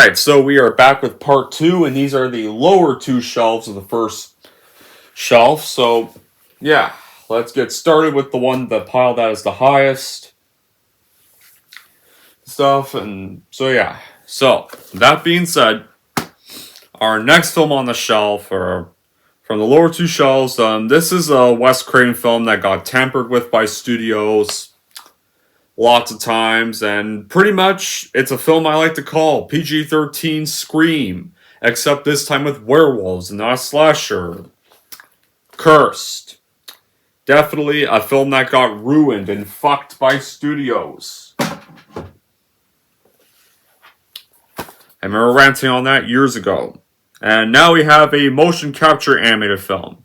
Alright, so we are back with part 2, and these are the lower two shelves of the first shelf. So, yeah, let's get started with the pile that is the highest stuff. And so, yeah. So, that being said, our next film on the shelf, or from the lower two shelves, this is a Wes Craven film that got tampered with by studios lots of times, and pretty much it's a film I like to call PG-13 Scream, except this time with werewolves and not a slasher. Cursed. Definitely a film that got ruined and fucked by studios. I remember ranting on that years ago. And now we have a motion capture animated film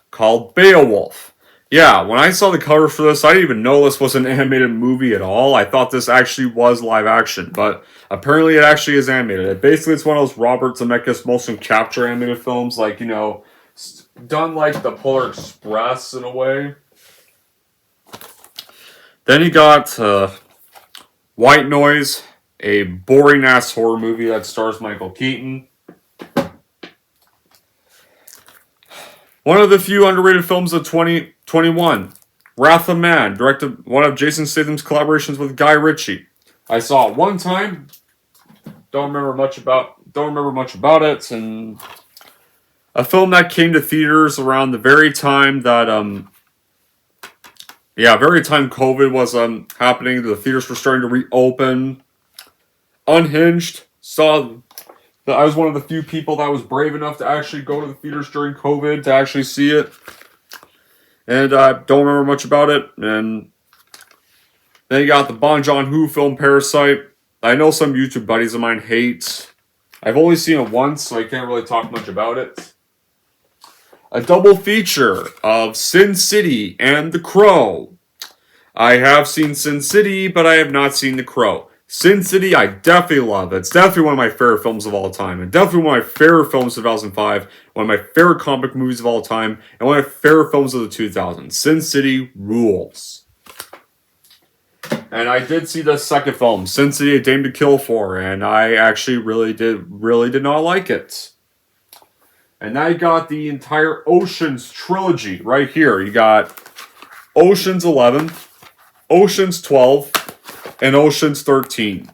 called Beowulf. Yeah, when I saw the cover for this, I didn't even know this was an animated movie at all. I thought this actually was live action, but apparently it actually is animated. Basically, it's one of those Robert Zemeckis motion capture animated films, like, you know, done like the Polar Express in a way. Then you got White Noise, a boring-ass horror movie that stars Michael Keaton. One of the few underrated films of 2021, Wrath of Man, directed one of Jason Statham's collaborations with Guy Ritchie. I saw it one time. Don't remember much about it, and a film that came to theaters around the very time that very time COVID was happening. The theaters were starting to reopen. Unhinged. I was one of the few people that was brave enough to actually go to the theaters during COVID to actually see it. And I don't remember much about it. And then you got the Bong Joon-ho film Parasite. I know some YouTube buddies of mine hate. I've only seen it once, so I can't really talk much about it. A double feature of Sin City and The Crow. I have seen Sin City, but I have not seen The Crow. Sin City, I definitely love. It's definitely one of my favorite films of all time. And definitely one of my favorite films of 2005. One of my favorite comic movies of all time. And one of my favorite films of the 2000s. Sin City rules. And I did see the second film, Sin City: A Dame to Kill For. And I actually really did not like it. And now you got the entire Oceans trilogy right here. You got Oceans 11, Oceans 12, and Ocean's 13.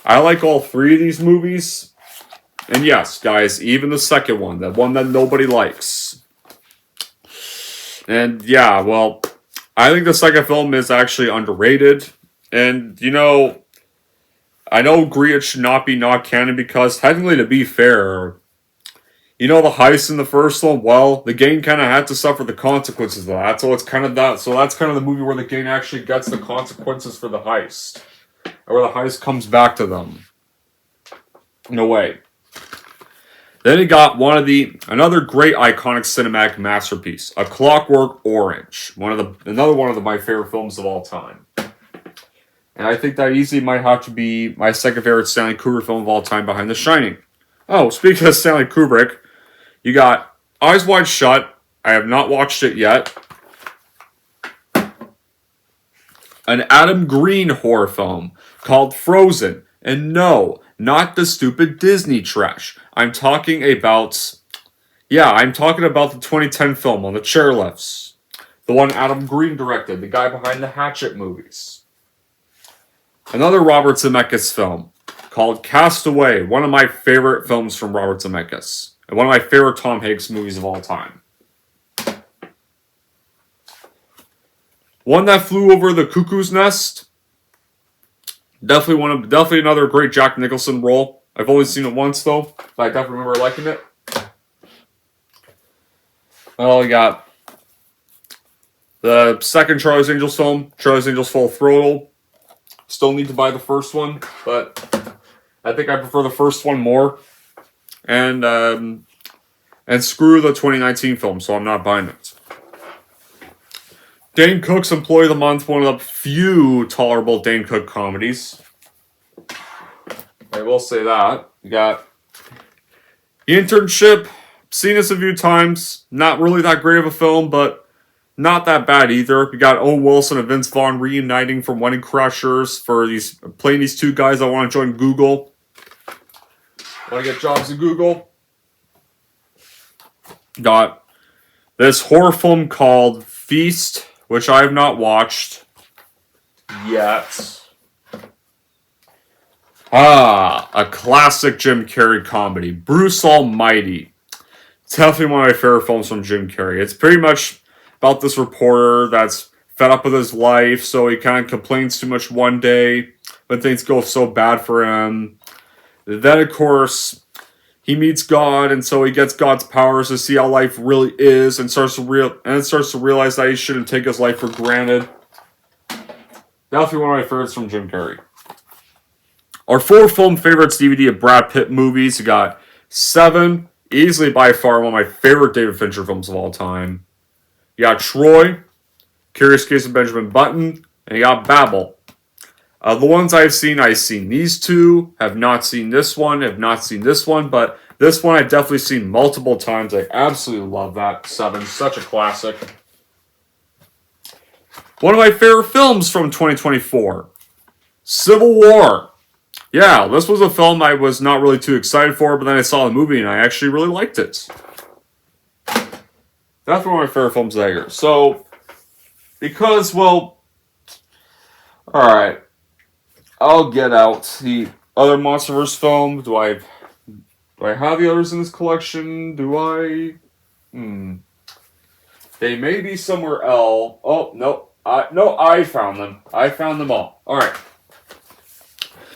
I like all three of these movies. And yes, guys, even the second one, that one that nobody likes. And yeah, well, I think the second film is actually underrated. And, you know, I know it should not be not canon because technically, to be fair, you know, the heist in the first one, well, the gang kind of had to suffer the consequences of that. So it's kind of that. So that's kind of the movie where the gang actually gets the consequences for the heist. Or where the heist comes back to them. In a way. Then you got another great iconic cinematic masterpiece. A Clockwork Orange. Another one of my favorite films of all time. And I think that easily might have to be my second favorite Stanley Kubrick film of all time behind The Shining. Oh, speaking of Stanley Kubrick, you got Eyes Wide Shut. I have not watched it yet. An Adam Green horror film called Frozen. And no, not the stupid Disney trash. I'm talking about the 2010 film on the chairlifts. The one Adam Green directed, the guy behind the Hatchet movies. Another Robert Zemeckis film called Castaway, one of my favorite films from Robert Zemeckis. And one of my favorite Tom Hanks movies of all time. One That Flew Over the Cuckoo's Nest. Definitely another great Jack Nicholson role. I've only seen it once though, but I definitely remember liking it. Well, you got the second Charlie's Angels film, Charlie's Angels Full Throttle. Still need to buy the first one, but I think I prefer the first one more. And screw the 2019 film, so I'm not buying it. Dane Cook's Employee of the Month, one of the few tolerable Dane Cook comedies. I will say that. You got The Internship. Seen this a few times. Not really that great of a film, but not that bad either. You got Owen Wilson and Vince Vaughn reuniting from Wedding Crashers for playing these two guys that want to join Google. Want to get jobs in Google? Got this horror film called Feast, which I have not watched yet. A classic Jim Carrey comedy, Bruce Almighty. It's definitely one of my favorite films from Jim Carrey. It's pretty much about this reporter that's fed up with his life, so he kind of complains too much one day, but things go so bad for him. Then, of course, he meets God, and so he gets God's powers to see how life really is, and starts to realize that he shouldn't take his life for granted. Definitely one of my favorites from Jim Carrey. Our 4 film favorites DVD of Brad Pitt movies. You got Seven, easily by far one of my favorite David Fincher films of all time. You got Troy, Curious Case of Benjamin Button, and you got Babel. The ones I've seen these 2, have not seen this one, but this one I've definitely seen multiple times. I absolutely love that. Seven, such a classic. One of my favorite films from 2024, Civil War. Yeah, this was a film I was not really too excited for, but then I saw the movie and I actually really liked it. That's one of my favorite films that year. So, because, well, alright, I'll get out the other MonsterVerse film. Do I have the others in this collection? Do I? They may be somewhere else. Oh, no. I found them. I found them all. Alright.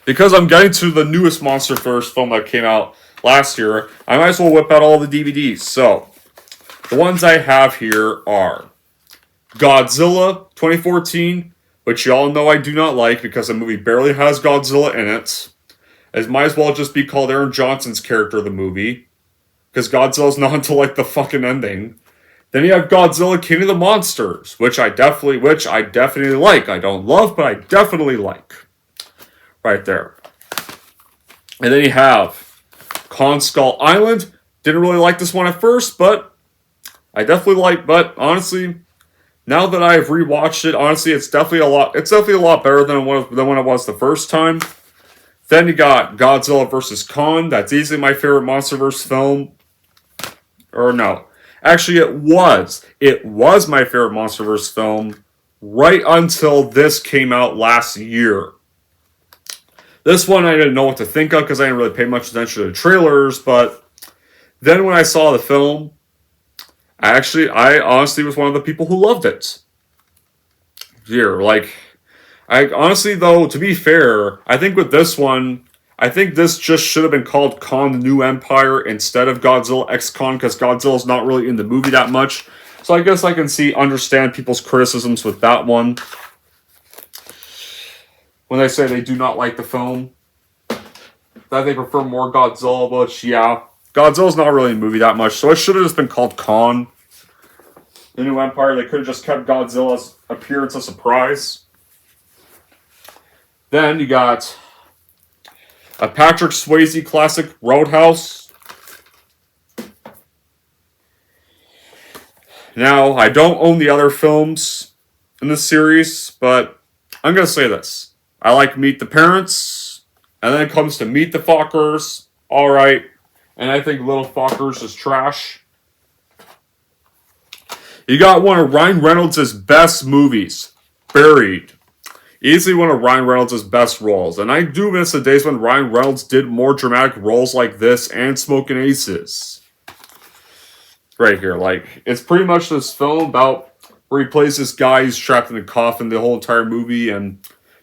Because I'm getting to the newest MonsterVerse film that came out last year, I might as well whip out all the DVDs. So, the ones I have here are Godzilla 2014, which y'all know I do not like because the movie barely has Godzilla in it. It might as well just be called Aaron Johnson's character of the movie, because Godzilla's not until like the fucking ending. Then you have Godzilla King of the Monsters, which I definitely like. I don't love, but I definitely like. Right there. And then you have Kong Skull Island. Didn't really like this one at first, but I definitely like. But honestly, now that I've rewatched it, honestly, it's definitely a lot better than when it was the first time. Then you got Godzilla vs. Kong. That's easily my favorite MonsterVerse film. Or no, actually, it was my favorite MonsterVerse film right until this came out last year. This one I didn't know what to think of because I didn't really pay much attention to the trailers, but then when I saw the film, I honestly was one of the people who loved it. I honestly, though, to be fair, I think with this one, I think this just should have been called Kong the New Empire instead of Godzilla X Kong, because Godzilla's not really in the movie that much. So I guess I can understand people's criticisms with that one. When they say they do not like the film, that they prefer more Godzilla, which, yeah, Godzilla's not really in the movie that much, so it should have just been called Kong the New Empire. They could have just kept Godzilla's appearance a surprise. Then you got a Patrick Swayze classic, Roadhouse. Now, I don't own the other films in this series, but I'm going to say this. I like Meet the Parents, and then it comes to Meet the Fockers, alright, and I think Little Fockers is trash. You got one of Ryan Reynolds' best movies, Buried. Easily one of Ryan Reynolds' best roles, and I do miss the days when Ryan Reynolds did more dramatic roles like this and Smoking Aces. Right here, it's pretty much this film about where he plays this guy who's trapped in a coffin the whole entire movie, and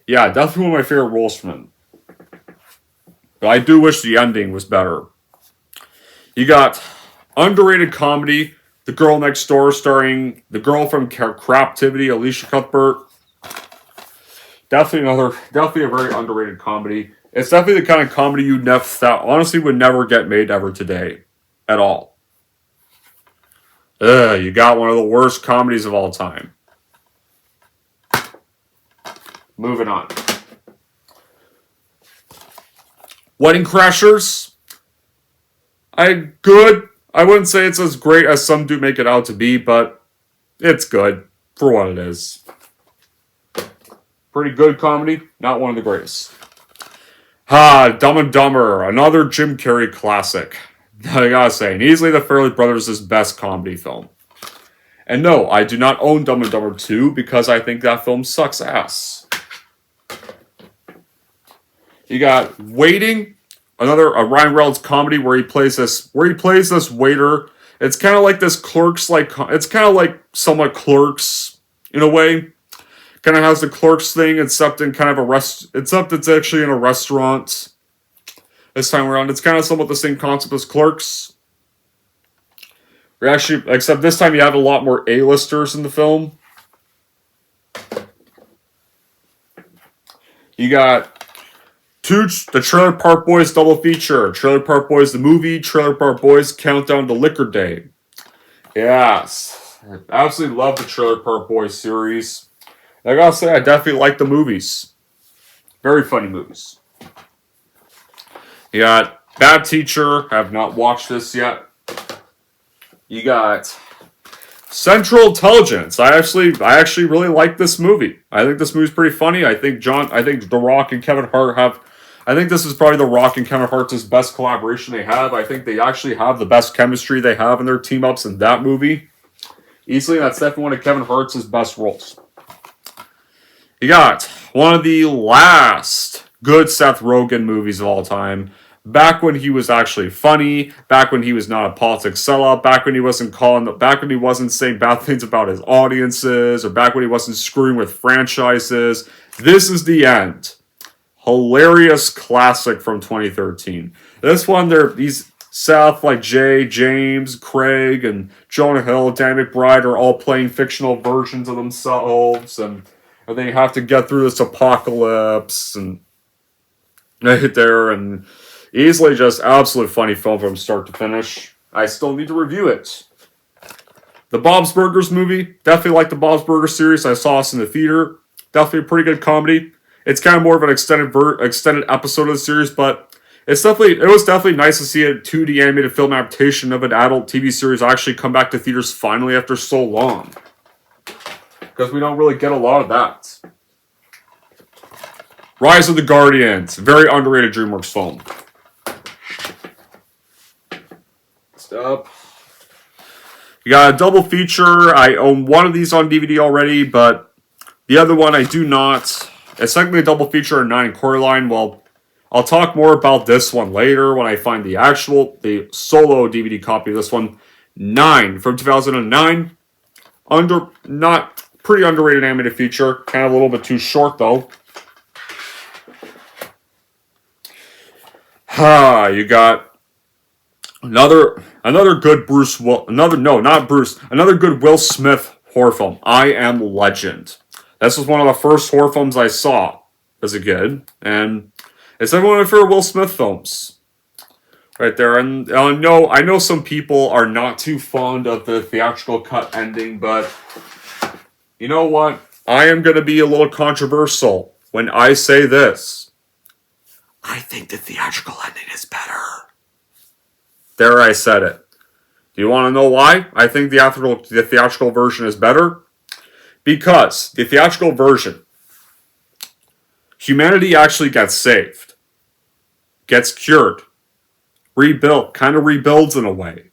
yeah, definitely one of my favorite roles from him. But I do wish the ending was better. You got underrated comedy, The Girl Next Door, starring the girl from Craptivity, Alicia Cuthbert. Definitely a very underrated comedy. It's definitely the kind of comedy that honestly would never get made ever today. At all. You got one of the worst comedies of all time. Moving on. Wedding Crashers. Good. I wouldn't say it's as great as some do make it out to be, but it's good for what it is. Pretty good comedy, not one of the greatest. Dumb and Dumber, another Jim Carrey classic. I gotta say, and easily the Farrelly Brothers' best comedy film. And no, I do not own Dumb and Dumber 2 because I think that film sucks ass. You got Waiting, another Ryan Reynolds comedy where he plays this waiter. It's kind of like this Clerks it's kind of like somewhat Clerks in a way. Kind of has the Clerks thing, except in kind of except it's actually in a restaurant. This time around, it's kind of somewhat the same concept as Clerks. Except this time you have a lot more A-listers in the film. You got the Trailer Park Boys double feature. Trailer Park Boys the movie, Trailer Park Boys Countdown to Liquor Day. Yes. I absolutely love the Trailer Park Boys series. I gotta say, I definitely like the movies. Very funny movies. You got Bad Teacher. I have not watched this yet. You got Central Intelligence. I actually really like this movie. I think this movie's pretty funny. I think The Rock and Kevin Hart I think this is probably The Rock and Kevin Hart's best collaboration they have. I think they actually have the best chemistry they have in their team ups in that movie. Easily, that's definitely one of Kevin Hart's best roles. You got one of the last good Seth Rogen movies of all time. Back when he was actually funny, back when he was not a politics sellout, back when he wasn't saying bad things about his audiences, or back when he wasn't screwing with franchises. This is the end. Hilarious classic from 2013. This one, these Seth, like Jay, James, Craig, and Jonah Hill, Dan McBride are all playing fictional versions of themselves, and they have to get through this apocalypse, and right there, and easily just absolute funny film from start to finish. I still need to review it. The Bob's Burgers movie, definitely like the Bob's Burgers series. I saw this in the theater. Definitely a pretty good comedy. It's kind of more of an extended episode of the series, but it was definitely nice to see a 2D animated film adaptation of an adult TV series actually come back to theaters finally after so long. Because we don't really get a lot of that. Rise of the Guardians, very underrated DreamWorks film. Stop. You got a double feature. I own one of these on DVD already, but the other one I do not. It's technically a double feature in 9 and Corleone. Well, I'll talk more about this one later when I find the solo DVD copy of this one. 9 from 2009. Not pretty underrated animated feature. Kind of a little bit too short though. You got another good another good Will Smith horror film. I Am Legend. This was one of the first horror films I saw as a kid, and it's one of my favorite Will Smith films. Right there, and I know some people are not too fond of the theatrical cut ending, but you know what? I am going to be a little controversial when I say this. I think the theatrical ending is better. There, I said it. Do you want to know why I think the theatrical version is better? Because the theatrical version, humanity actually gets saved, gets cured, rebuilt, kind of rebuilds in a way.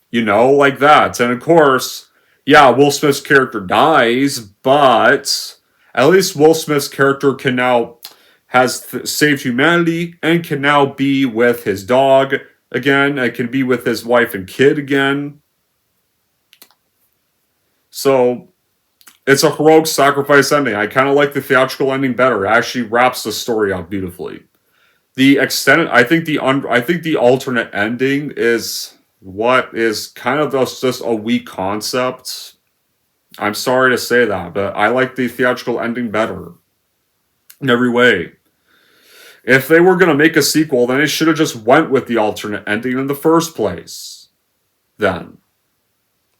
You know, like that. And of course, yeah, Will Smith's character dies, but at least Will Smith's character has saved humanity and can now be with his dog again, and can be with his wife and kid again. So, it's a heroic sacrifice ending. I kind of like the theatrical ending better. It actually wraps the story up beautifully. I think the alternate ending is what is kind of just a weak concept. I'm sorry to say that, but I like the theatrical ending better. In every way. If they were going to make a sequel, then they should have just went with the alternate ending in the first place. Then.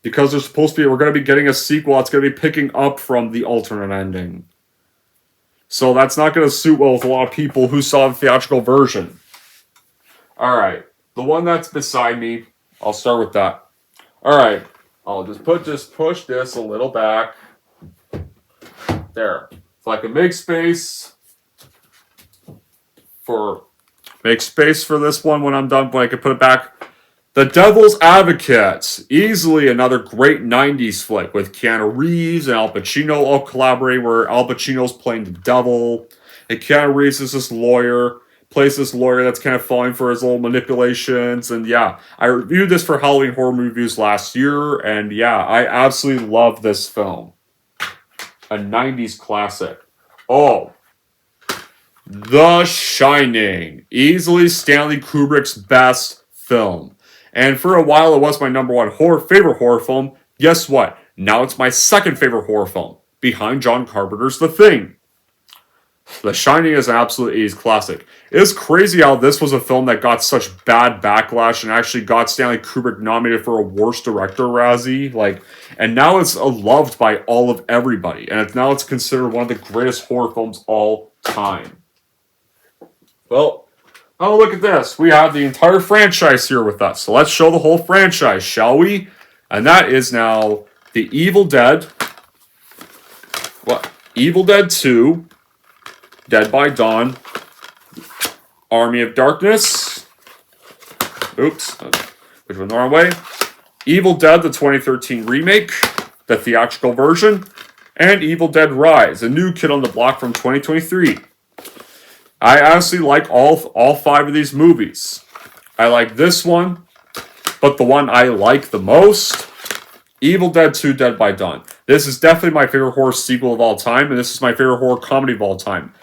Because we're going to be getting a sequel that's going to be picking up from the alternate ending. So that's not going to suit well with a lot of people who saw the theatrical version. Alright, the one that's beside me, I'll start with that. Alright, I'll just push this a little back. There. If I can make space. for make space for this one when I'm done, but I can put it back. The Devil's Advocate, easily another great 90s flick with Keanu Reeves and Al Pacino all collaborating, where Al Pacino's playing the devil, and Keanu Reeves is this lawyer, plays this lawyer that's kind of falling for his little manipulations, and yeah, I reviewed this for Halloween Horror Movies last year, and yeah, I absolutely love this film. A 90s classic. Oh, The Shining, easily Stanley Kubrick's best film. And for a while, it was my number one favorite horror film. Guess what? Now it's my second favorite horror film, behind John Carpenter's The Thing. The Shining is an absolute 80s classic. It is crazy how this was a film that got such bad backlash and actually got Stanley Kubrick nominated for a Worst Director Razzie. And now it's loved by all of everybody. And now it's considered one of the greatest horror films all time. Well, oh, look at this. We have the entire franchise here with us. So let's show the whole franchise, shall we? And that is now The Evil Dead. Evil Dead 2. Dead by Dawn. Army of Darkness. Oops. Which went the wrong way. Evil Dead, the 2013 remake. The theatrical version. And Evil Dead Rise, a new kid on the block from 2023. I honestly like all five of these movies. I like this one, but the one I like the most, Evil Dead 2 Dead by Dawn. This is definitely my favorite horror sequel of all time, and this is my favorite horror comedy of all time.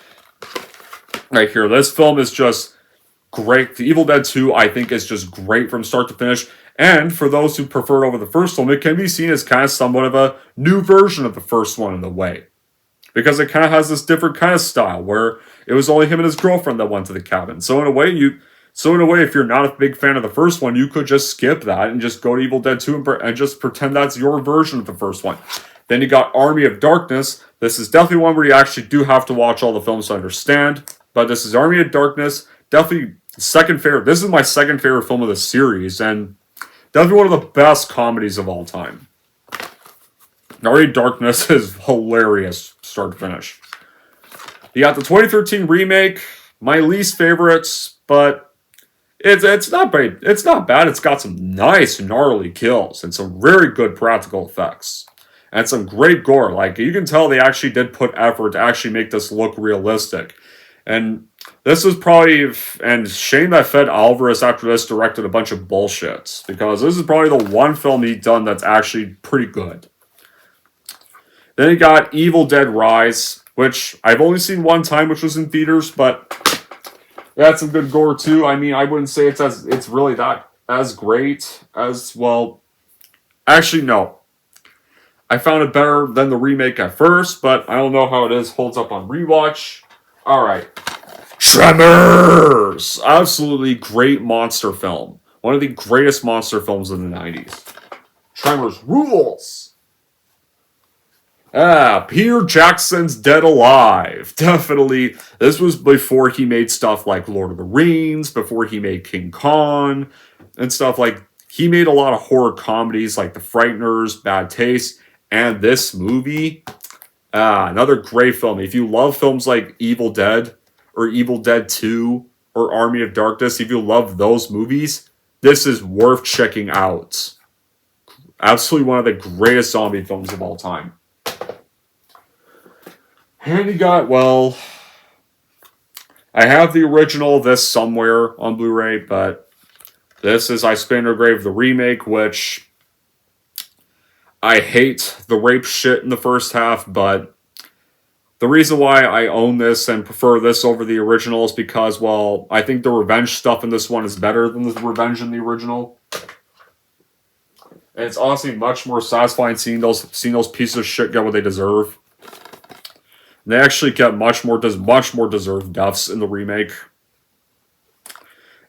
Right here, this film is just great. The Evil Dead 2, I think, is just great from start to finish. And for those who prefer it over the first one, it can be seen as kind of somewhat of a new version of the first one in a way. Because it kind of has this different kind of style where it was only him and his girlfriend that went to the cabin. So in a way, if you're not a big fan of the first one, you could just skip that and just go to Evil Dead 2 and just pretend that's your version of the first one. Then you got Army of Darkness. This is definitely one where you actually do have to watch all the films to understand. But this is Army of Darkness. Definitely second favorite. This is my second favorite film of the series, and definitely one of the best comedies of all time. Army of Darkness is hilarious, start to finish. You got the 2013 remake, my least favorites, but it's not bad. It's not bad. It's got some nice, gnarly kills and some very good practical effects. And some great gore. Like, you can tell they actually did put effort to actually make this look realistic. And this is probably, and shame that Fed Alvarez after this directed a bunch of bullshit, because this is probably the one film he's done that's actually pretty good. Then you got Evil Dead Rise, which I've only seen one time, which was in theaters, but it had some good gore too. I mean, I wouldn't say it's really that as great as, well, actually no. I found it better than the remake at first, but I don't know how it holds up on rewatch. Alright. Tremors! Absolutely great monster film. One of the greatest monster films in the 90s. Tremors rules! Peter Jackson's Dead Alive. Definitely. This was before he made stuff like Lord of the Rings, before he made King Kong, and stuff like... He made a lot of horror comedies like The Frighteners, Bad Taste, and this movie. Another great film. If you love films like Evil Dead, or Evil Dead 2, or Army of Darkness, if you love those movies, this is worth checking out. Absolutely one of the greatest zombie films of all time. And you got, well, I have the original of this somewhere on Blu-ray, but this is I Spit in Her Grave, the remake, which I hate the rape shit in the first half, but the reason why I own this and prefer this over the original is because, well, I think the revenge stuff in this one is better than the revenge in the original. And it's honestly much more satisfying seeing those pieces of shit get what they deserve. And they actually get much more deserved deaths in the remake.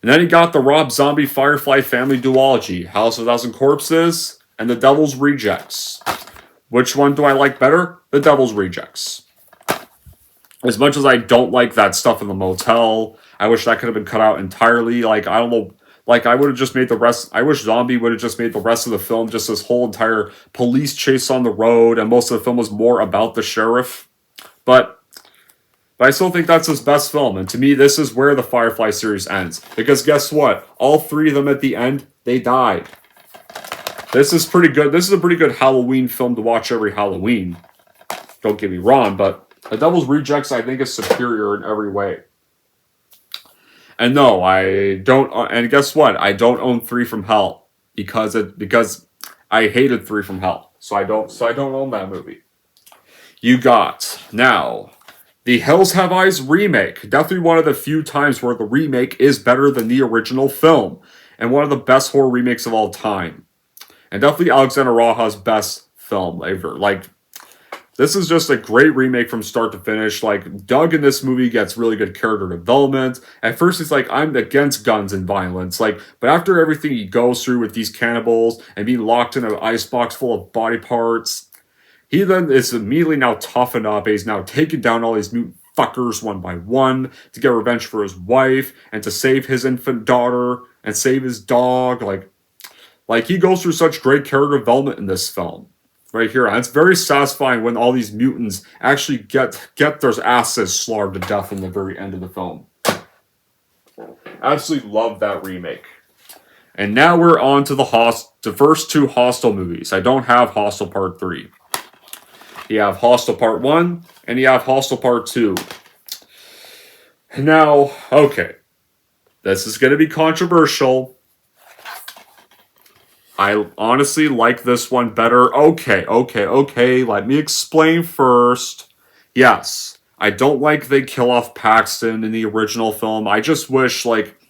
And then you got the Rob Zombie Firefly family duology, House of a Thousand Corpses and The Devil's Rejects. Which one do I like better? The Devil's Rejects. As much as I don't like that stuff in the motel, I wish that could have been cut out entirely. Like, I don't know, like, I would have just made the rest, I wish Zombie would have just made the rest of the film just this whole entire police chase on the road, and most of the film was more about the sheriff. But But I still think that's his best film. And to me, this is where the Firefly series ends. Because guess what? All three of them at the end, they died. This is pretty good. This is a pretty good Halloween film to watch every Halloween. Don't get me wrong, but The Devil's Rejects, I think, is superior in every way. And no, I don't. And guess what? I don't own Three from Hell because I hated Three from Hell, so I don't own that movie. You got now the Hills Have Eyes remake. Definitely one of the few times where the remake is better than the original film, and one of the best horror remakes of all time. And definitely Alexander Raja's best film ever. Like, this is just a great remake from start to finish. Like, Doug in this movie gets really good character development. At first, he's like, I'm against guns and violence. Like, but after everything he goes through with these cannibals and being locked in an icebox full of body parts, he then is immediately now toughened up. He's now taken down all these mutant fuckers one by one to get revenge for his wife and to save his infant daughter and save his dog. Like he goes through such great character development in this film. Right here. And it's very satisfying when all these mutants actually get their asses slaughtered to death in the very end of the film. Absolutely love that remake. And now we're on to the first two Hostel movies. I don't have Hostel Part 3. You have Hostel Part 1, and you have Hostel Part 2. Now, okay. This is going to be controversial. I honestly like this one better. Okay. Let me explain first. Yes, I don't like they kill off Paxton in the original film. I just wish, like,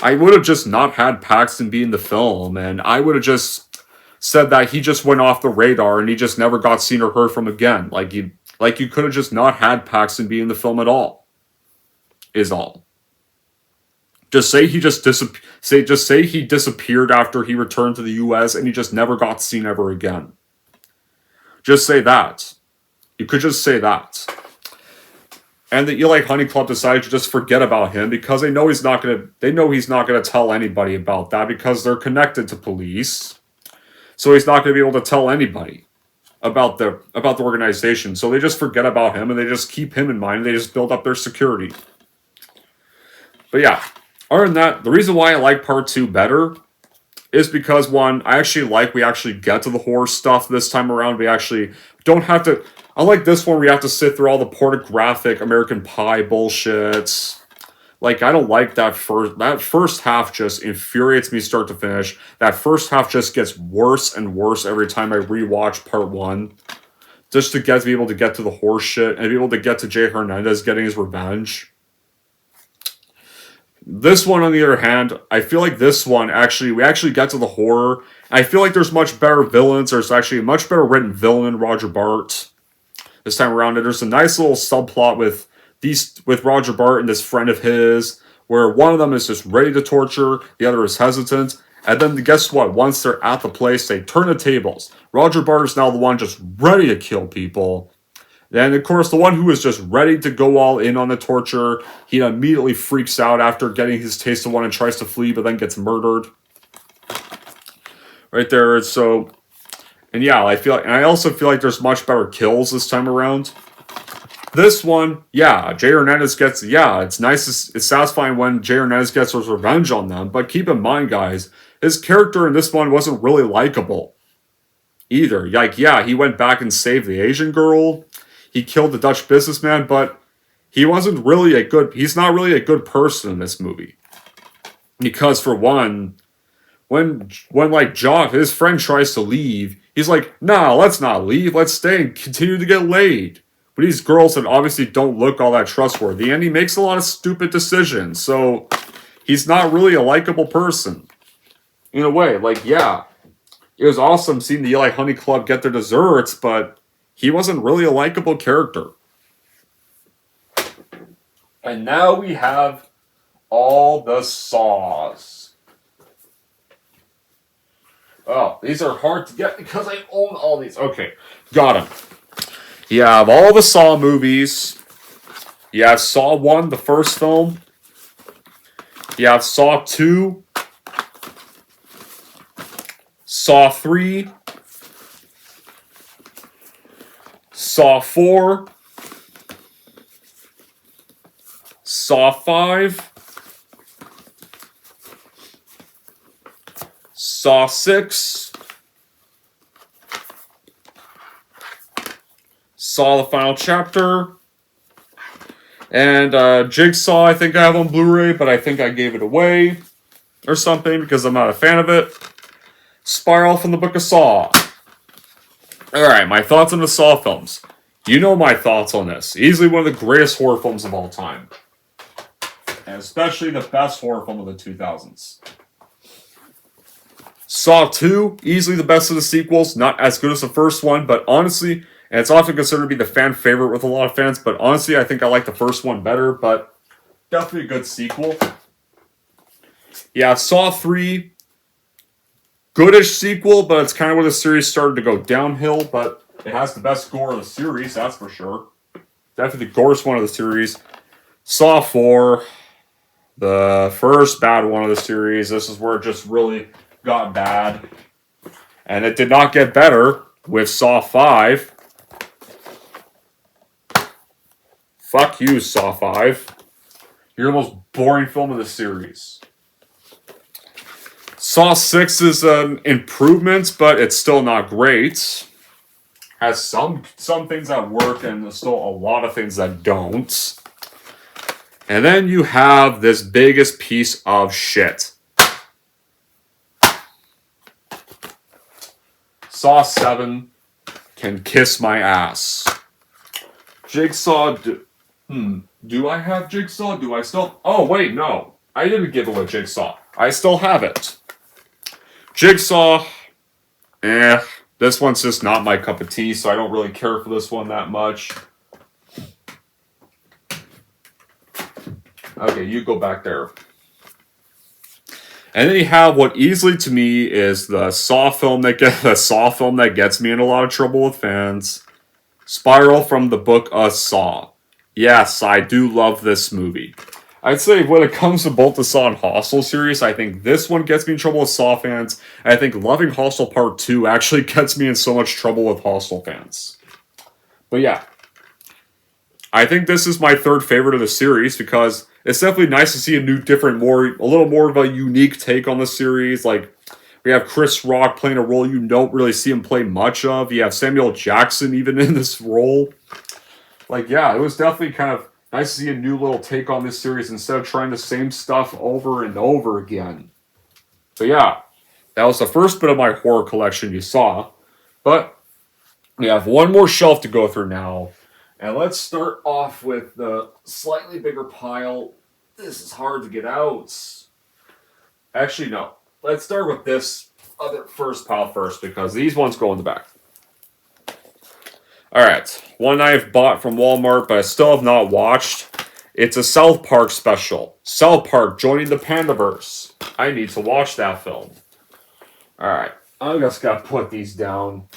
I would have just not had Paxton be in the film, and I would have just said that he just went off the radar and he just never got seen or heard from again. Like you could have just not had Paxton be in the film at all. Is all. Just say he he disappeared after he returned to the U.S. and he just never got seen ever again. Just say that. You could just say that. And the Eli Honey Club decided to just forget about him because they know he's not gonna tell anybody about that because they're connected to police. So he's not gonna be able to tell anybody about the organization. So they just forget about him and they just keep him in mind and they just build up their security. But yeah. Other than that, the reason why I like Part 2 better is because, one, we actually get to the horror stuff this time around. We actually don't have to, unlike this one, we have to sit through all the pornographic American Pie bullshit. Like, I don't like that first half just infuriates me start to finish. That first half just gets worse and worse every time I rewatch Part 1. Just to be able to get to the horror shit and be able to get to Jay Hernandez getting his revenge. This one, on the other hand, I feel like this one, we actually get to the horror. I feel like there's much better villains. There's actually a much better written villain in Roger Bart this time around. And there's a nice little subplot with Roger Bart and this friend of his, where one of them is just ready to torture, the other is hesitant. And then guess what? Once they're at the place, they turn the tables. Roger Bart is now the one just ready to kill people. And of course, the one who is just ready to go all in on the torture, he immediately freaks out after getting his taste of one and tries to flee, but then gets murdered. Right there. So, and yeah, I also feel like there's much better kills this time around. This one, yeah, Jay Hernandez it's nice, it's satisfying when Jay Hernandez gets his revenge on them, but keep in mind, guys, his character in this one wasn't really likable either. Like, yeah, he went back and saved the Asian girl. He killed the Dutch businessman, but he's not really a good person in this movie. Because for one, when like Jock, his friend tries to leave, he's like, nah, let's not leave, let's stay and continue to get laid. But these girls that obviously don't look all that trustworthy, and he makes a lot of stupid decisions, so he's not really a likable person. In a way, like, yeah, it was awesome seeing the Eli Honey Club get their desserts, but he wasn't really a likable character. And now we have all the Saws. Oh, these are hard to get because I own all these. Okay, got them. You have all the Saw movies. You have Saw 1, the first film. You have Saw 2. Saw 3. Saw 4, Saw 5, Saw 6, Saw the Final Chapter, and Jigsaw I think I have on Blu-ray, but I think I gave it away or something because I'm not a fan of it. Spiral from the Book of Saw. Alright, my thoughts on the Saw films. You know my thoughts on this. Easily one of the greatest horror films of all time. And especially the best horror film of the 2000s. Saw 2, easily the best of the sequels. Not as good as the first one, but honestly, and it's often considered to be the fan favorite with a lot of fans, but honestly, I think I like the first one better, but definitely a good sequel. Yeah, Saw 3, goodish sequel, but it's kind of where the series started to go downhill, but it has the best gore of the series, that's for sure. Definitely the gorest one of the series. Saw 4, the first bad one of the series. This is where it just really got bad. And it did not get better with Saw 5. Fuck you, Saw 5. You're the most boring film of the series. Saw 6 is an improvement, but it's still not great. Has some things that work and there's still a lot of things that don't. And then you have this biggest piece of shit. Saw 7 can kiss my ass. Jigsaw, do I have Jigsaw? Do I still? Oh, wait, no. I didn't give away Jigsaw. I still have it. Jigsaw, this one's just not my cup of tea, so I don't really care for this one that much. Okay, you go back there. And then you have what easily to me is the Saw film that gets me in a lot of trouble with fans. Spiral from the Book of Saw. Yes, I do love this movie. I'd say when it comes to both the Saw and Hostel series, I think this one gets me in trouble with Saw fans. I think loving Hostel Part 2 actually gets me in so much trouble with Hostel fans. But yeah. I think this is my third favorite of the series because it's definitely nice to see a new, different, a little more of a unique take on the series. Like, we have Chris Rock playing a role you don't really see him play much of. You have Samuel Jackson even in this role. Like, yeah, it was definitely kind of nice to see a new little take on this series instead of trying the same stuff over and over again. So yeah, that was the first bit of my horror collection you saw. But we have one more shelf to go through now. And let's start off with the slightly bigger pile. This is hard to get out. Actually, no. Let's start with this other first pile first because these ones go in the back. Alright, one I've bought from Walmart but I still have not watched. It's a South Park special. South Park joining the Pandaverse. I need to watch that film. Alright, I just gotta put these down.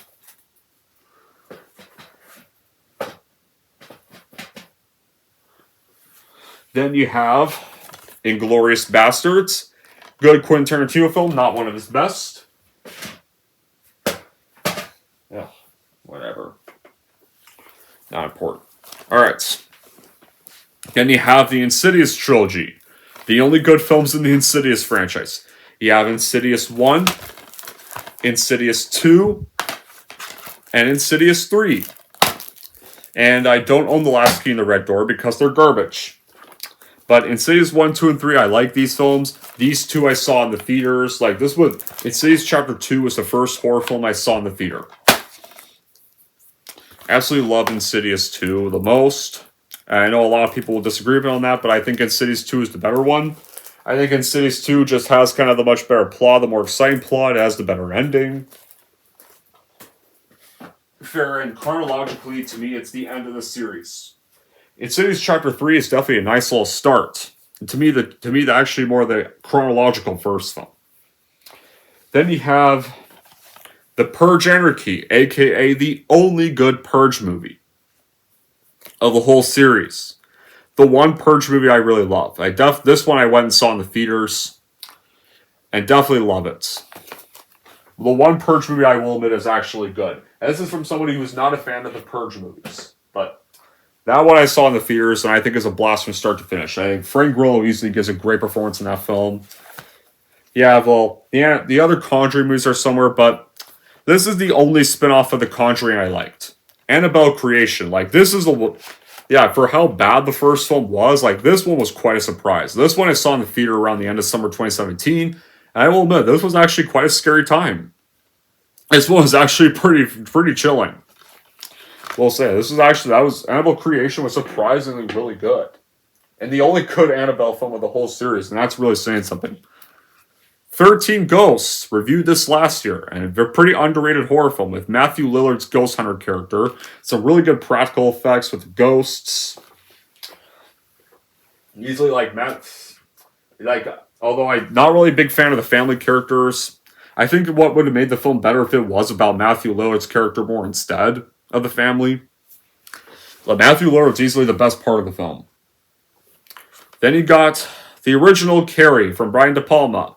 Then you have Inglourious Bastards. Good Quentin Tarantino film, not one of his best. Yeah, whatever. Not important. Alright. Then you have the Insidious trilogy. The only good films in the Insidious franchise. You have Insidious 1, Insidious 2, and Insidious 3. And I don't own The Last Key in the Red Door because they're garbage. But Insidious 1, 2, and 3, I like these films. These two I saw in the theaters. Like, this was... Insidious Chapter 2 was the first horror film I saw in the theater. Absolutely love Insidious 2 the most. And I know a lot of people will disagree with me on that, but I think Insidious 2 is the better one. I think Insidious 2 just has kind of the much better plot, the more exciting plot. It has the better ending. Fair, and chronologically, to me, it's the end of the series. Insidious Chapter 3 is definitely a nice little start. And to me, actually more the chronological first film. Then you have The Purge Anarchy, aka the only good Purge movie of the whole series. The one Purge movie I really love. This one I went and saw in the theaters, and definitely love it. The one Purge movie I will admit is actually good. And this is from somebody who's not a fan of the Purge movies, but That one I saw in the theaters, and I think is a blast from start to finish. I think Frank Grillo easily gives a great performance in that film. Yeah, well, the other Conjuring movies are somewhere, but this is the only spin-off of The Conjuring I liked. Annabelle Creation. Like, this is the... Yeah, for how bad the first film was, like, this one was quite a surprise. This one I saw in the theater around the end of summer 2017, and I will admit, this was actually quite a scary time. This one was actually pretty chilling. We'll say, Annabelle Creation was surprisingly really good. And the only good Annabelle film of the whole series, and that's really saying something. 13 Ghosts, reviewed this last year, and a pretty underrated horror film with Matthew Lillard's Ghost Hunter character. Some really good practical effects with ghosts. Usually, although I'm not really a big fan of the family characters, I think what would have made the film better if it was about Matthew Lillard's character more instead of the family. But Matthew Lillard's easily the best part of the film. Then you got the original Carrie from Brian De Palma.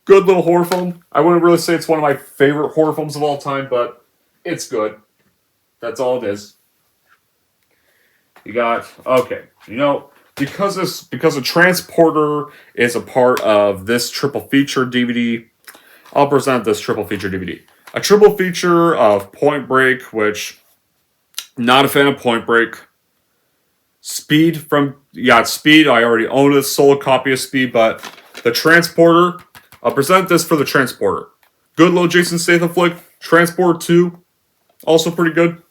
Good little horror film. I wouldn't really say it's one of my favorite horror films of all time, but it's good. That's all it is. You got, okay, because a Transporter is a part of this triple feature DVD, I'll present this triple feature DVD. A triple feature of Point Break, which, not a fan of Point Break. Speed, I already own a solo copy of Speed, but the Transporter, I'll present this for the Transporter. Good little Jason Statham flick. Transporter 2, also pretty good.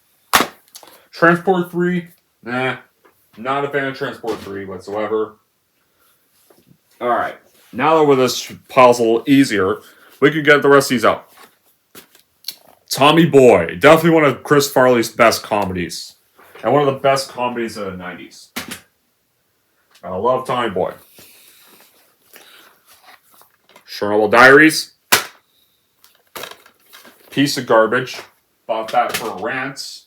Transporter 3, nah, not a fan of Transporter 3 whatsoever. Alright, now that with this pile's a little easier, we can get the rest of these out. Tommy Boy, definitely one of Chris Farley's best comedies. And one of the best comedies of the 90s. I love Tommy Boy. Chernobyl Diaries. Piece of garbage. Bought that for a rant.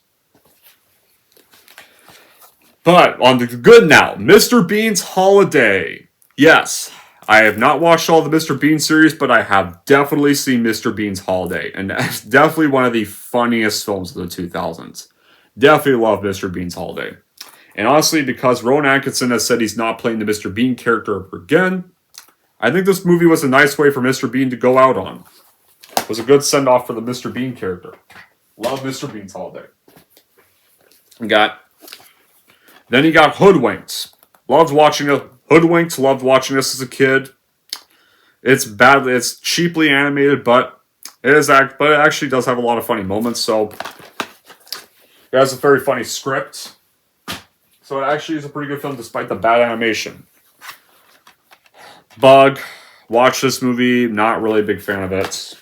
But on the good now, Mr. Bean's Holiday. Yes, I have not watched all the Mr. Bean series, but I have definitely seen Mr. Bean's Holiday. And that's definitely one of the funniest films of the 2000s. Definitely love Mr. Bean's Holiday. And honestly, because Rowan Atkinson has said he's not playing the Mr. Bean character ever again, I think this movie was a nice way for Mr. Bean to go out on. It was a good send-off for the Mr. Bean character. Love Mr. Bean's Holiday. Then you got Hoodwinked. Loved watching this as a kid. It's cheaply animated, but it actually does have a lot of funny moments, so it has a very funny script. So it actually is a pretty good film despite the bad animation. Bug. Watch this movie. Not really a big fan of it.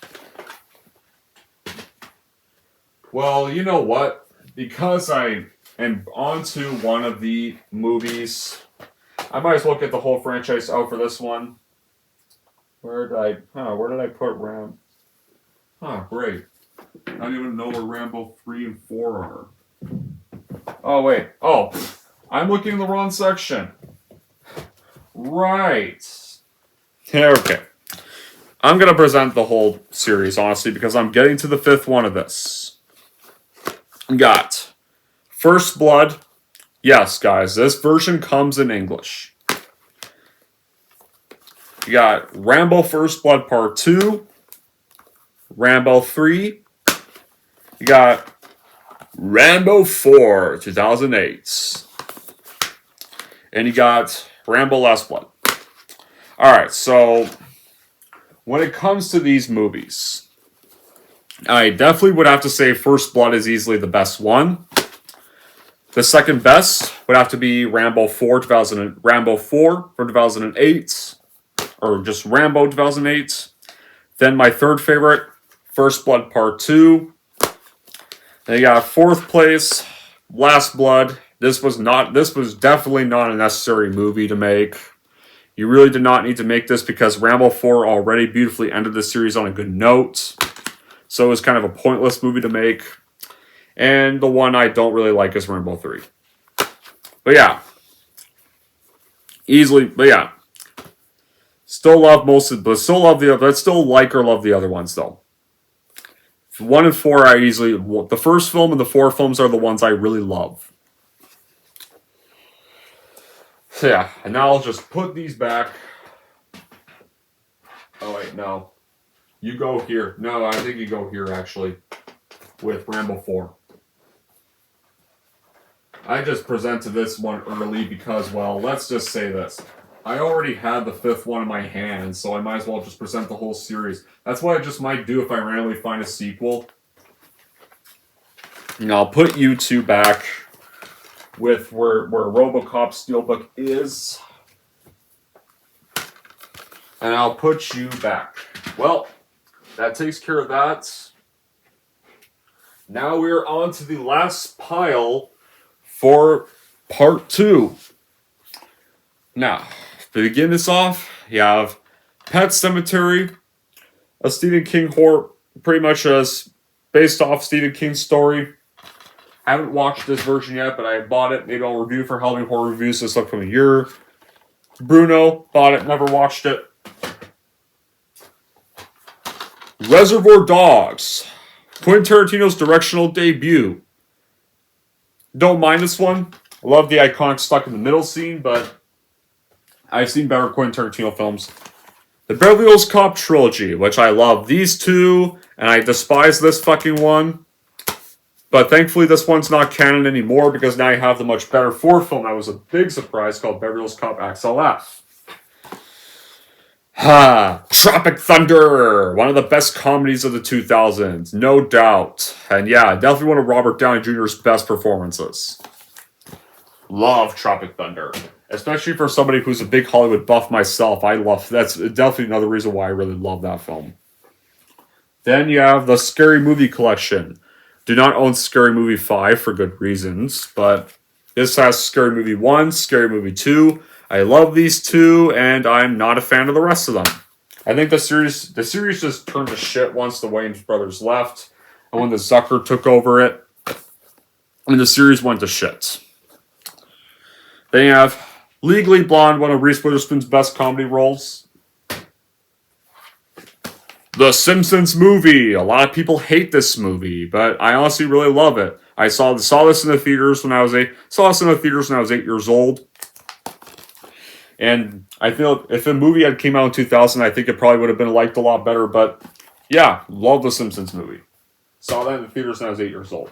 Well, you know what? Because I am onto one of the movies, I might as well get the whole franchise out for this one. Where did I put Ram? Great. I don't even know where Rambo 3 and 4 are. Oh, wait. Oh, I'm looking in the wrong section. Right. Yeah, okay. I'm going to present the whole series, honestly, because I'm getting to the 5th one of this. Got First Blood. Yes, guys, this version comes in English. You got Rambo First Blood Part 2. Rambo 3. You got Rambo 4, 2008. And you got Rambo Last Blood. Alright, so when it comes to these movies, I definitely would have to say First Blood is easily the best one. The second best would have to be Rambo 4 from 2008, or just Rambo 2008. Then my third favorite, First Blood Part 2. Then you got fourth place, Last Blood. This was definitely not a necessary movie to make. You really did not need to make this because Rambo 4 already beautifully ended the series on a good note. So it was kind of a pointless movie to make. And the one I don't really like is Rambo 3. But yeah. Still love still like or love the other ones though. 1 and 4 the first film and the 4 films are the ones I really love. So yeah, and now I'll just put these back. Oh wait, no. You go here. No, I think you go here actually with Rambo 4. I just presented this one early because, well, let's just say this. I already had the 5th one in my hand, so I might as well just present the whole series. That's what I just might do if I randomly find a sequel. And I'll put you two back with where RoboCop Steelbook is. And I'll put you back. Well, that takes care of that. Now we're on to the last pile for part 2. Now, to begin this off, you have Pet Sematary, a Stephen King horror, pretty much as based off Stephen King's story. I haven't watched this version yet, but I bought it. Maybe I'll review for Halloween Horror Reviews this upcoming year. Bruno, bought it, never watched it. Reservoir Dogs, Quentin Tarantino's directional debut. Don't mind this one. I love the iconic stuck in the middle scene, but I've seen better Quentin Tarantino films. The Beverly Hills Cop trilogy, which I love these two, and I despise this fucking one. But thankfully this one's not canon anymore, because now you have the much better 4th film that was a big surprise called Beverly Hills Cop XLF. Tropic Thunder, one of the best comedies of the 2000s, no doubt. And yeah, definitely one of Robert Downey Jr.'s best performances. Love Tropic Thunder, especially for somebody who's a big Hollywood buff myself. That's definitely another reason why I really love that film. Then you have the Scary Movie Collection. Do not own Scary Movie 5 for good reasons, but this has Scary Movie 1, Scary Movie 2. I love these two, and I'm not a fan of the rest of them. I think the series just turned to shit once the Wayans brothers left, and when the Zucker took over it, and the series went to shit. Then you have Legally Blonde, one of Reese Witherspoon's best comedy roles. The Simpsons movie. A lot of people hate this movie, but I honestly really love it. I saw this in the theaters when I was 8 years old. And I feel if the movie had came out in 2000, I think it probably would have been liked a lot better. But yeah, love the Simpsons movie. Saw that in the theaters when I was 8 years old.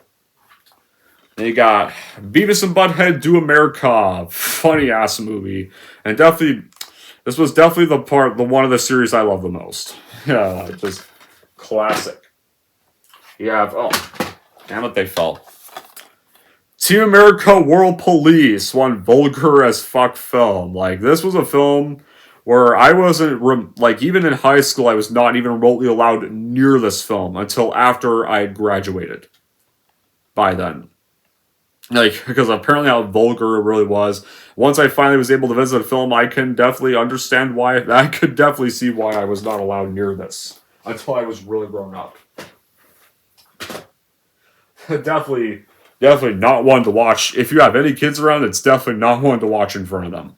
Then you got Beavis and Butthead Do America. Funny ass movie. And this was definitely the one of the series I love the most. Yeah, just classic. You have, damn it, they fell. Team America World Police, one vulgar as fuck film. Like, this was a film where I wasn't, even in high school, I was not even remotely allowed near this film until after I graduated. By then. Like, because apparently how vulgar it really was. Once I finally was able to visit a film, I can definitely understand why, I could definitely see why I was not allowed near this. Until I was really grown up. Definitely not one to watch. If you have any kids around, it's definitely not one to watch in front of them.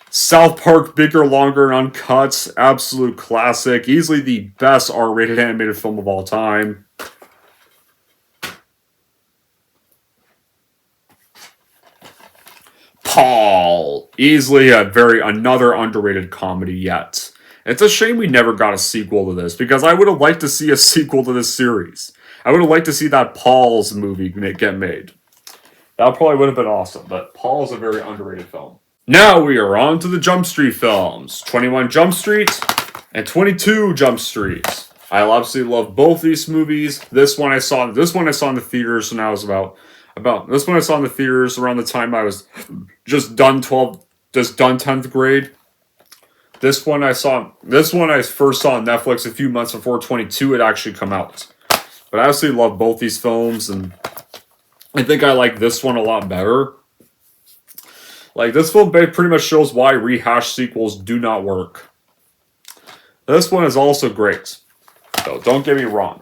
South Park Bigger, Longer, and Uncut. Absolute classic. Easily the best R-rated animated film of all time. Paul. Easily another underrated comedy yet. It's a shame we never got a sequel to this, because I would have liked to see a sequel to this series. I would have liked to see that Paul's movie get made. That probably would have been awesome, but Paul's a very underrated film. Now we are on to the Jump Street films. 21 Jump Street and 22 Jump Street. I absolutely love both these movies. This one I saw in the theaters when I was this one I saw in the theaters around the time I was just done 10th grade. This one I first saw on Netflix a few months before 22 had actually come out. But I absolutely love both these films, and I think I like this one a lot better. Like, this film pretty much shows why rehash sequels do not work. This one is also great, so don't get me wrong.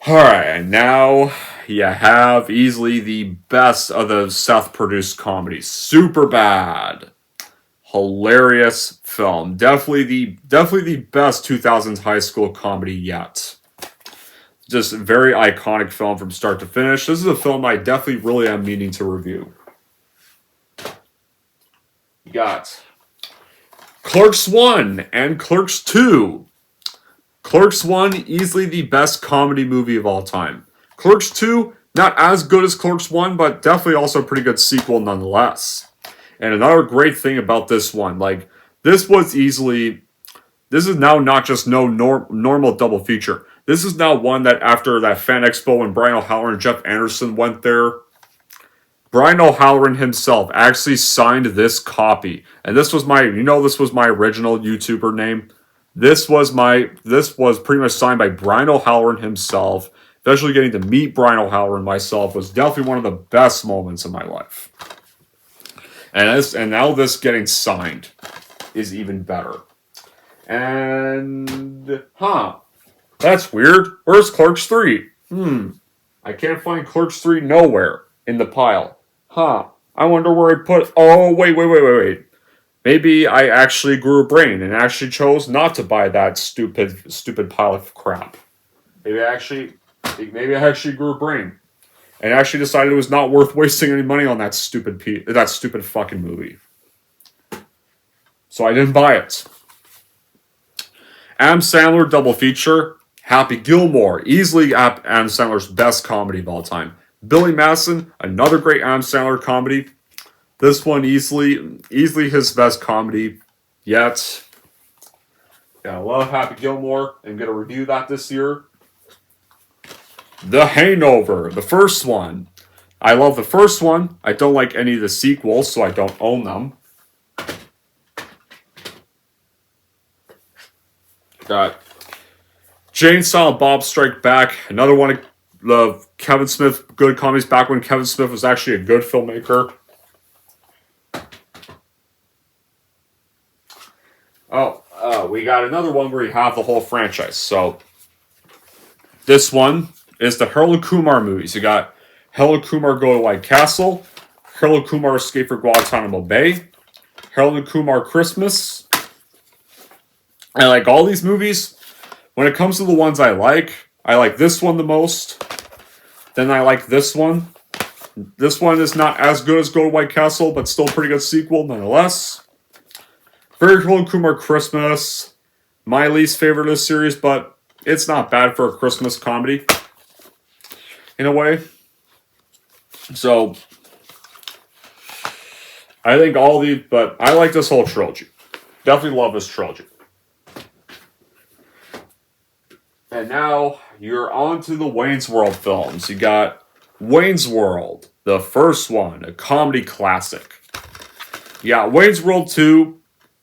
Alright, and now you have easily the best of the Seth-produced comedies. Superbad. Hilarious film. Definitely the best 2000s high school comedy yet. just very iconic film from start to finish. This is a film I definitely really am meaning to review. You got Clerks 1 and Clerks 2. Clerks 1, easily the best comedy movie of all time. Clerks 2, not as good as Clerks 1, but definitely also a pretty good sequel nonetheless. And another great thing about this one, like, this is now not just normal double feature. This is now one that after that Fan Expo when Brian O'Halloran and Jeff Anderson went there, Brian O'Halloran himself actually signed this copy. And this was my original YouTuber name. This was pretty much signed by Brian O'Halloran himself. Especially getting to meet Brian O'Halloran myself was definitely one of the best moments of my life. And now this getting signed is even better. And that's weird. Where's Clerks 3? I can't find Clerks 3 nowhere in the pile. I wonder where I put. Oh, wait. Maybe I actually grew a brain and actually chose not to buy that stupid pile of crap. Maybe I actually grew a brain and actually decided it was not worth wasting any money on that stupid fucking movie. So I didn't buy it. Adam Sandler double feature. Happy Gilmore, easily Adam Sandler's best comedy of all time. Billy Madison, another great Adam Sandler comedy. This one easily his best comedy yet. Yeah, I love Happy Gilmore. I'm gonna review that this year. The Hangover, the first one. I love the first one. I don't like any of the sequels, so I don't own them. Got Jane and Silent Bob Strike Back, another one of the Kevin Smith good comedies back when Kevin Smith was actually a good filmmaker. We got another one where you have the whole franchise. So this one is the Harold and Kumar movies. You got Harold and Kumar Go to White Castle, Harold and Kumar Escape from Guantanamo Bay, Harold and Kumar Christmas. I like all these movies. When it comes to the ones I like this one the most. Then I like this one. This one is not as good as Go to White Castle, but still a pretty good sequel nonetheless. Very Harold and Kumar Christmas. My least favorite of the series, but it's not bad for a Christmas comedy. In a way. So, I think but I like this whole trilogy. Definitely love this trilogy. And now, you're on to the Wayne's World films. You got Wayne's World, the first one, a comedy classic. You got Wayne's World 2,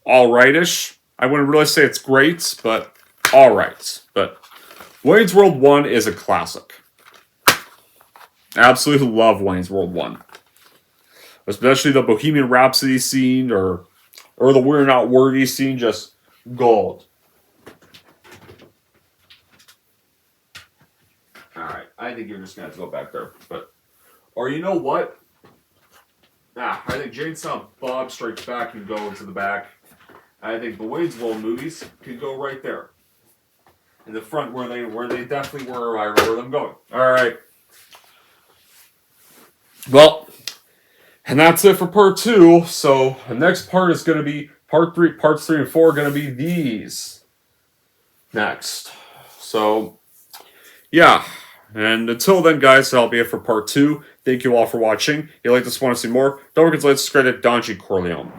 alrightish. I wouldn't really say it's great, but alright. But Wayne's World 1 is a classic. Absolutely love Wayne's World 1. Especially the Bohemian Rhapsody scene or the We're Not Worthy scene, just gold. Alright, I think you're just going to have to go back there. Or you know what? I think Jane Silent Bob Strikes Back can go into the back. I think the Wayne's World movies can go right there. In the front where they definitely were, I remember them going. Alright. Well, and that's it for part 2. So the next part is going to be parts 3 and 4 are going to be these. Next. So, yeah. And until then, guys, that'll be it for part 2. Thank you all for watching. If you like this, want to see more, don't forget to subscribe to Don G. Corleone.